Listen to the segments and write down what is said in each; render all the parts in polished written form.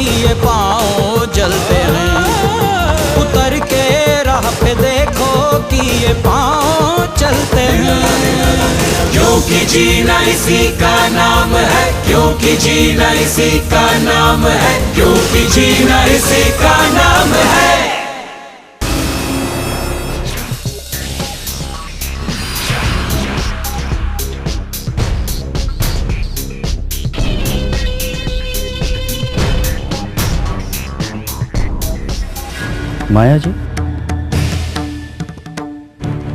ये पाँव जलते हैं। उतर के राह पे देखो कि ये पाँव चलते हैं। क्योंकि जीना इसी का नाम है, क्योंकि जीना इसी का नाम है, क्योंकि जीना इसी का नाम है। माया जी,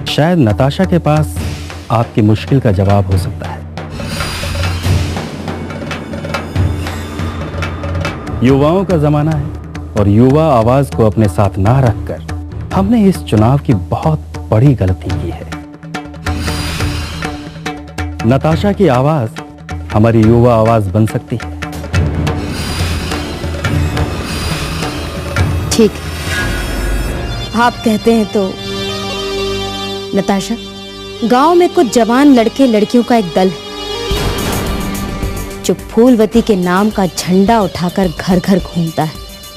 शायद नताशा के पास आपकी मुश्किल का जवाब हो सकता है। युवाओं का जमाना है और युवा आवाज को अपने साथ ना रखकर हमने इस चुनाव की बहुत बड़ी गलती की है। नताशा की आवाज हमारी युवा आवाज बन सकती है। ठीक, आप कहते हैं तो नताशा, गांव में कुछ जवान लड़के लड़कियों का एक दल है जो फूलवती के नाम का झंडा उठाकर घर घर घूमता है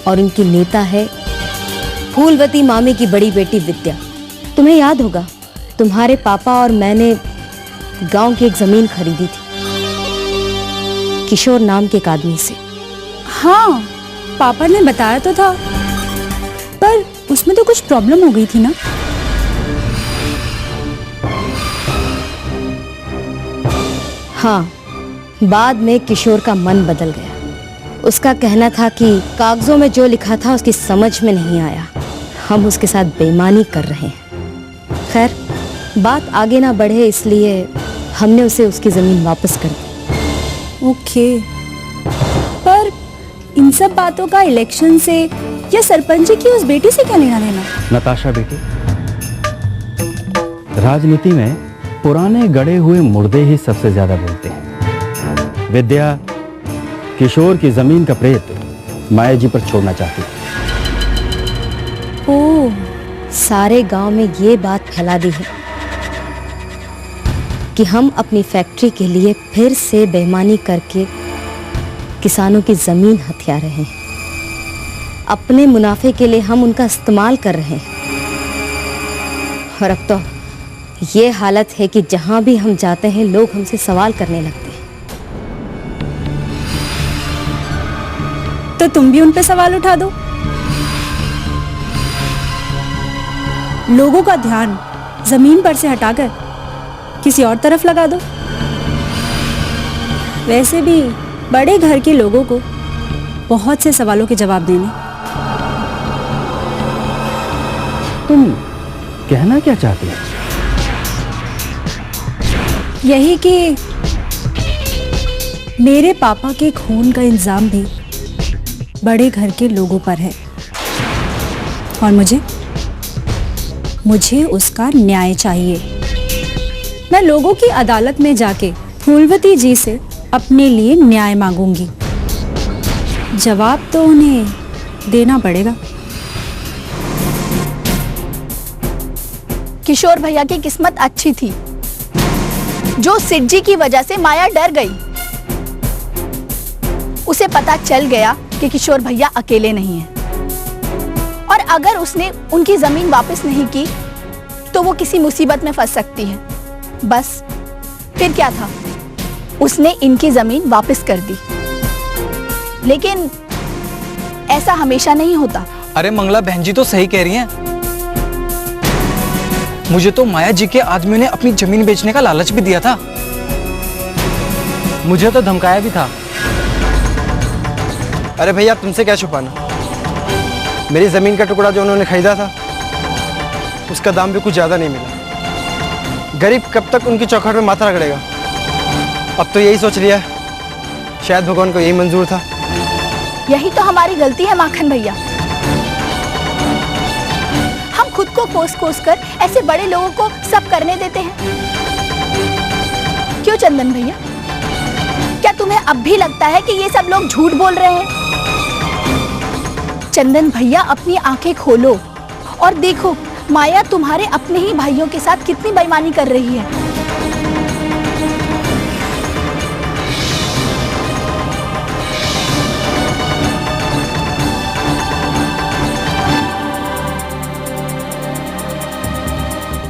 और उनकी नेता है फूलवती मामी की बड़ी बेटी विद्या। तुम्हें याद होगा, तुम्हारे पापा और मैंने गांव की एक जमीन खरीदी थी किशोर नाम के एक आदमी से। हाँ, पापा ने बताया तो था, पर उसमें तो कुछ प्रॉब्लम हो गई थी ना। हाँ, बाद में किशोर का मन बदल गया। उसका कहना था कि कागजों में जो लिखा था उसकी समझ में नहीं आया, हम उसके साथ बेईमानी कर रहे हैं। खैर, बात आगे ना बढ़े इसलिए हमने उसे उसकी जमीन वापस कर दी। ओके, पर इन सब बातों का इलेक्शन से या सरपंच जी की उस बेटी से क्या लेना देना? नताशा बेटी, राजनीति में पुराने गड़े हुए मुर्दे ही सबसे ज्यादा बोलते हैं। विद्या किशोर की जमीन का प्रेत माया जी पर छोड़ना चाहती है। ओह, सारे गांव में ये बात फैला दी है कि हम अपनी फैक्ट्री के लिए फिर से बेईमानी करके किसानों की जमीन हथिया रहे हैं। अपने मुनाफे के लिए हम उनका इस्तेमाल कर रहे हैं। और अब तो ये हालत है कि जहां भी हम जाते हैं लोग हमसे सवाल करने लगते हैं। तो तुम भी उन पे सवाल उठा दो। लोगों का ध्यान जमीन पर से हटाकर किसी और तरफ लगा दो। वैसे भी बड़े घर के लोगों को बहुत से सवालों के जवाब देने। तुम कहना क्या चाहती हो? यही कि मेरे पापा के खून का इल्जाम भी बड़े घर के लोगों पर है और मुझे उसका न्याय चाहिए। मैं लोगों की अदालत में जाके फूलवती जी से अपने लिए न्याय मांगूंगी। जवाब तो उन्हें देना पड़ेगा। किशोर भैया की किस्मत अच्छी थी जो सिड जी की वजह से माया डर गई। उसे पता चल गया कि किशोर भैया अकेले नहीं हैं और अगर उसने उनकी जमीन वापस नहीं की तो वो किसी मुसीबत में फंस सकती है। बस फिर क्या था, उसने इनकी जमीन वापस कर दी। लेकिन ऐसा हमेशा नहीं होता। अरे मंगला बहन जी तो सही कह रही हैं। मुझे तो माया जी के आदमी ने अपनी जमीन बेचने का लालच भी दिया था। मुझे तो धमकाया भी था। अरे भैया, तुमसे क्या छुपाना। मेरी जमीन का टुकड़ा जो उन्होंने खरीदा था उसका दाम भी कुछ ज्यादा नहीं मिला। गरीब कब तक उनकी चौखट में माथा रगड़ेगा। अब तो यही सोच लिया, शायद भगवान को यही मंजूर था। यही तो हमारी गलती है माखन भैया। हम खुद को कोस कोस कर ऐसे बड़े लोगों को सब करने देते हैं। क्यों चंदन भैया, क्या तुम्हें अब भी लगता है कि ये सब लोग झूठ बोल रहे हैं? चंदन भैया, अपनी आंखें खोलो और देखो माया तुम्हारे अपने ही भाइयों के साथ कितनी बेईमानी कर रही है।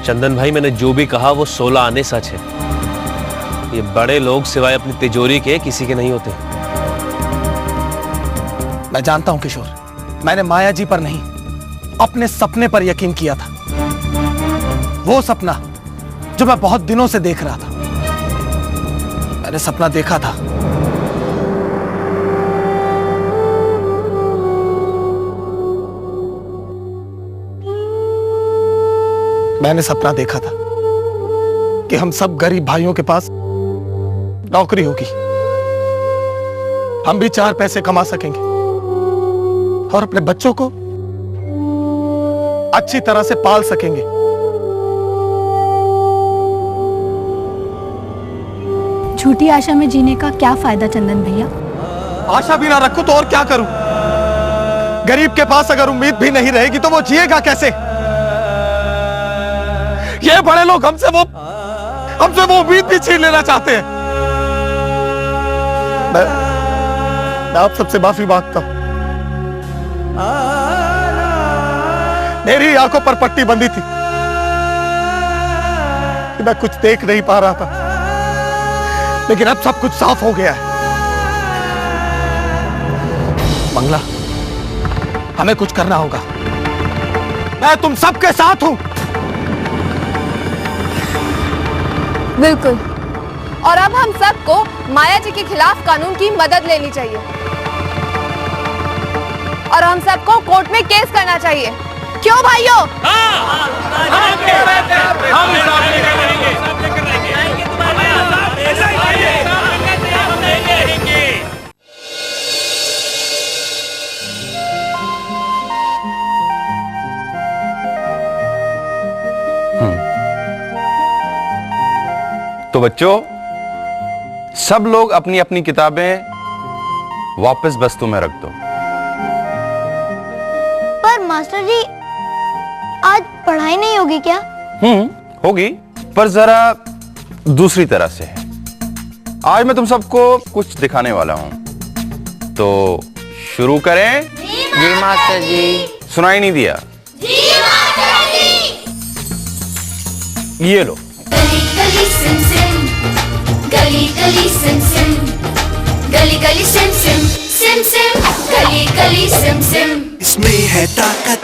चंदन भाई, मैंने जो भी कहा वो 16 आने सच है। ये बड़े लोग सिवाय अपनी तिजोरी के किसी के नहीं होते। मैं जानता हूं किशोर, मैंने माया जी पर नहीं, अपने सपने पर यकीन किया था। वो सपना जो मैं बहुत दिनों से देख रहा था। मैंने सपना देखा था मैंने सपना देखा था कि हम सब गरीब भाइयों के पास नौकरी होगी, हम भी 4 पैसे कमा सकेंगे और अपने बच्चों को अच्छी तरह से पाल सकेंगे। झूठी आशा में जीने का क्या फायदा चंदन भैया? आशा भी ना रखूं तो और क्या करूं? गरीब के पास अगर उम्मीद भी नहीं रहेगी तो वो जिएगा कैसे? ये बड़े लोग हमसे वो उम्मीद भी छीन लेना चाहते हैं। मैं आप सबसे माफी मांगता हूं। मेरी आंखों पर पट्टी बंधी थी कि मैं कुछ देख नहीं पा रहा था, लेकिन अब सब कुछ साफ हो गया है। मंगला, हमें कुछ करना होगा। मैं तुम सबके साथ हूं। बिल्कुल। और अब हम सबको माया जी के खिलाफ कानून की मदद लेनी चाहिए और हम सबको कोर्ट में केस करना चाहिए। क्यों भाइयों? तो बच्चों, सब लोग अपनी अपनी किताबें वापस बस्तों में रख दो। पर मास्टर जी, आज पढ़ाई नहीं होगी क्या? होगी, पर जरा दूसरी तरह से है। आज मैं तुम सबको कुछ दिखाने वाला हूं, तो शुरू करें? जी मास्टर जी। सुनाई नहीं दिया? जी मास्टर जी। ये लो। गली गली सिम सिम, गली गली सिम सिम, गली गली सिम सिम, सिम सिम, गली गली सिम सिम। इसमें है ताकत,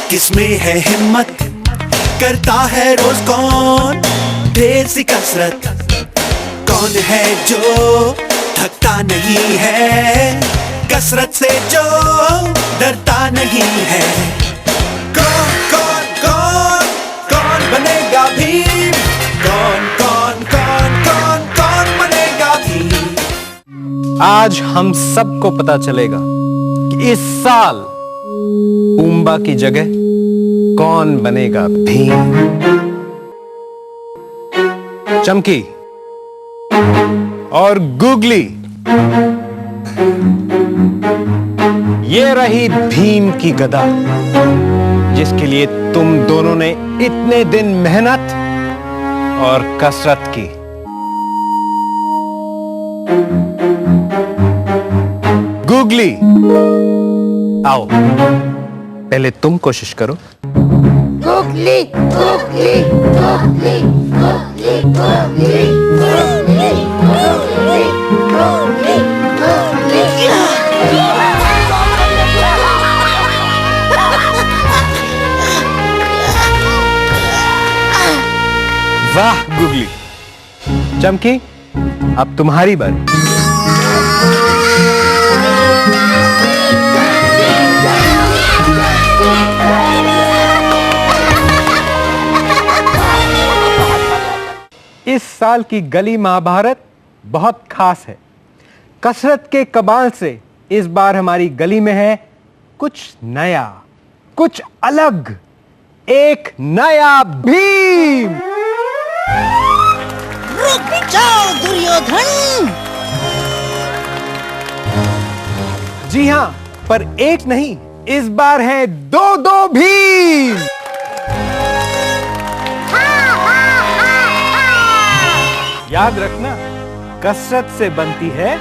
किसमें है हिम्मत, करता है रोज कौन ढेर सी कसरत, कौन है जो थकता नहीं है, कसरत से जो डरता नहीं है। कौन कौन कौन कौन बनेगा भीम, कौन कौन कौन कौन कौन बनेगा भीम। आज हम सबको पता चलेगा कि इस साल पूंबा की जगह कौन बनेगा भीम। चमकी और गुगली, ये रही भीम की गदा, जिसके लिए तुम दोनों ने इतने दिन मेहनत और कसरत की। गुगली, आओ, पहले तुम कोशिश करो। Googly, googly, googly, googly, googly, googly, googly, googly, googly. वाह गुगली। चमकी, अब तुम्हारी बारी। इस साल की गली महाभारत बहुत खास है। कसरत के कमाल से इस बार हमारी गली में है कुछ नया, कुछ अलग, एक नया भीम। रुक जाओ दुर्योधन। जी हां, पर एक नहीं, इस बार है 2-2 भीम। याद रखना, कसरत से बनती है